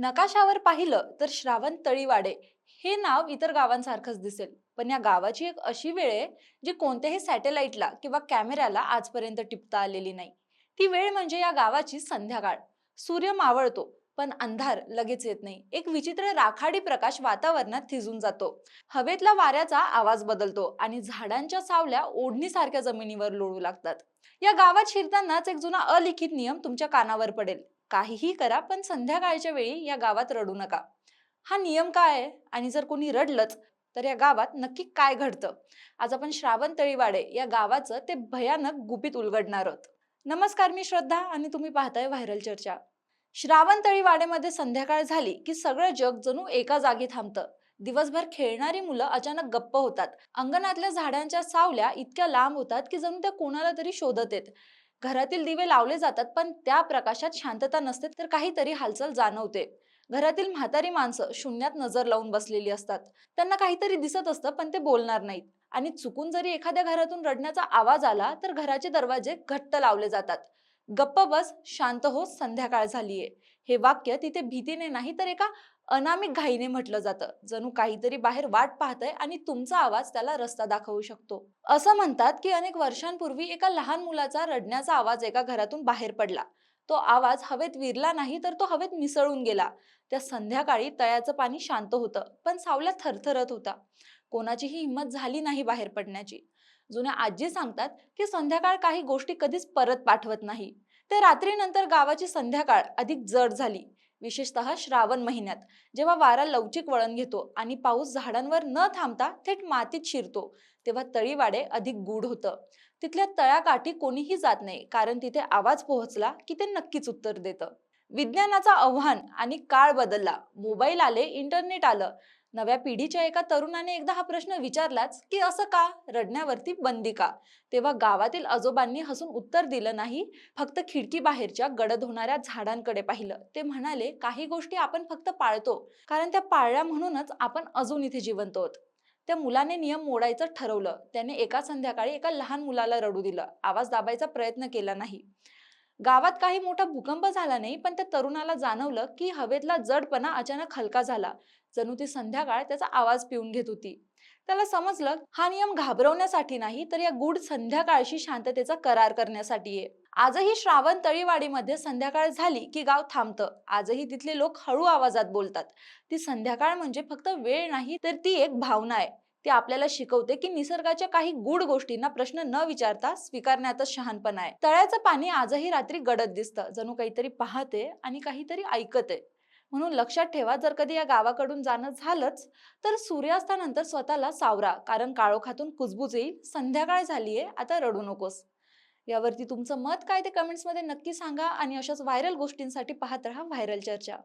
नकाशावर पाहिलं तर श्रावण तळीवाडे हे नाव इतर गावांसारखंच दिसेल, पण या गावाची एक अशी वेळ आहे जी कोणत्याही सॅटेलाइटला किंवा कॅमेऱ्याला आजपर्यंत टिपता आलेली नाही. ती वेळ म्हणजे या गावाची संध्याकाळ. सूर्य मावळतो पण अंधार लगेच येत नाही. एक विचित्र राखाडी प्रकाश वातावरणात थिजून जातो. हवेतला वाऱ्याचा आवाज बदलतो आणि झाडांच्या सावल्या ओढणीसारख्या जमिनीवर लोळू लागतात. या गावात शिरतानाच एक जुना अलिखित नियम तुमच्या कानावर पडेल. काहीही करा पण संध्याकाळच्या वेळी या गावात रडू नका. हा नियम काय आहे आणि जर कोणी रडलंच तर या गावात नक्की काय घडतं? आज आपण श्रावण तळीवाडे या गावाचं ते भयानक गुपित उलगडणार आहोत. नमस्कार, मी श्रद्धा आणि तुम्ही पाहताय व्हायरल चर्चा. श्रावण तळीवाडेमध्ये संध्याकाळ झाली की सगळं जग जणू एका जागी थांबतं. दिवसभर खेळणारी मुलं अचानक गप्प होतात. अंगणातल्या झाडांच्या सावल्या इतक्या लांब होतात की जणू त्या कोणाला तरी शोधत आहेत. घरातील दिवे लावले जातात पण त्या प्रकाशात शांतता नसते तर काहीतरी हालचाल जाणवते. घरातील म्हातारी माणसं शून्यात नजर लावून बसलेली असतात. त्यांना काहीतरी दिसत असतं पण ते बोलणार नाहीत. आणि चुकून जरी एखाद्या घरातून रडण्याचा आवाज आला तर घराचे दरवाजे घट्ट लावले जातात. गप्प बस, शांत हो, संध्याकाळ झालीये. हे वाक्य तिथे भीतीने नाही तर एका अनामिक घाईने म्हटलं जातं. जणू काहीतरी बाहेर वाट पाहतंय आणि तुमचा आवाज त्याला रस्ता दाखवू शकतो. असं म्हणतात की अनेक वर्षांपूर्वी एका लहान मुलाचा रडण्याचा आवाज एका घरातून बाहेर पडला. तो आवाज हवेत विरला नाही तर तो हवेत मिसळून गेला. त्या संध्याकाळी तळ्याचं पाणी शांत होतं पण सावल्या थरथरत होता. कोणाचीही हिंमत झाली नाही बाहेर पडण्याची. जुन्या आजी सांगतात की संध्याकाळ काही गोष्टी कधीच परत पाठवत नाही. ते रात्रीनंतर गावाची संध्याकाळ अधिक जड झाली. विशेषतः श्रावण महिन्यात जेव्हा वारा लवचिक वळण घेतो आणि पाऊस झाडांवर न थांबता थेट मातीत शिरतो, तेव्हा तळीवाडे अधिक गूढ होतं. तिथल्या तळ्याकाठी कोणीही जात नाही कारण तिथे आवाज पोहोचला की ते नक्कीच उत्तर देतं. विज्ञानाचं आव्हान आणि काळ बदलला. मोबाईल आले, इंटरनेट आलं. नव्या पिढीच्या एका तरुणाने एकदा हा प्रश्न विचारलाच की असं का, रडण्यावरती बंदी का? तेव्हा गावातील आजोबांनी हसून उत्तर दिलं नाही, फक्त खिडकी बाहेरच्या गडद होणाऱ्या झाडांकडे पाहिलं. ते म्हणाले, काही गोष्टी आपण फक्त पाळतो कारण त्या पाळल्या म्हणूनच आपण अजून इथे जिवंत आहोत. त्या मुलाने नियम मोडायचं ठरवलं. त्याने एका संध्याकाळी एका लहान मुलाला रडू दिलं. आवाज दाबायचा प्रयत्न केला नाही. गावात काही मोठा भूकंप झाला नाही पण त्या तरुणाला जाणवलं की हवेतला जडपणा अचानक हलका झाला. जणू ती संध्याकाळ त्याचा आवाज पिऊन घेत होती. त्याला समजलं, हा नियम घाबरवण्यासाठी नाही तर या गूढ संध्याकाळशी शांततेचा करार करण्यासाठी आहे. आजही श्रावण तळीवाडीमध्ये संध्याकाळ झाली की गाव थांबतं. आजही तिथले लोक हळू आवाजात बोलतात. ती संध्याकाळ म्हणजे फक्त वेळ नाही तर ती एक भावना आहे. ती आपल्याला शिकवते की निसर्गाच्या काही गूढ गोष्टींना प्रश्न न विचारता स्वीकारण्यातच शहाणपण आहे. तळ्याचं पाणी आजही रात्री गडद दिसतं, जणू काहीतरी पाहते आणि काहीतरी ऐकते. म्हणून लक्षात ठेवा, जर कधी या गावाकडून जाणं झालंच तर सूर्यास्तानंतर स्वतःला सावरा, कारण काळोखातून कुजबुज येईल. संध्याकाळ झालीये, आता रडू नकोस. यावरती तुमचं मत काय ते कमेंट्स मध्ये नक्की सांगा आणि अशाच व्हायरल गोष्टींसाठी पाहत राहा व्हायरल चर्चा.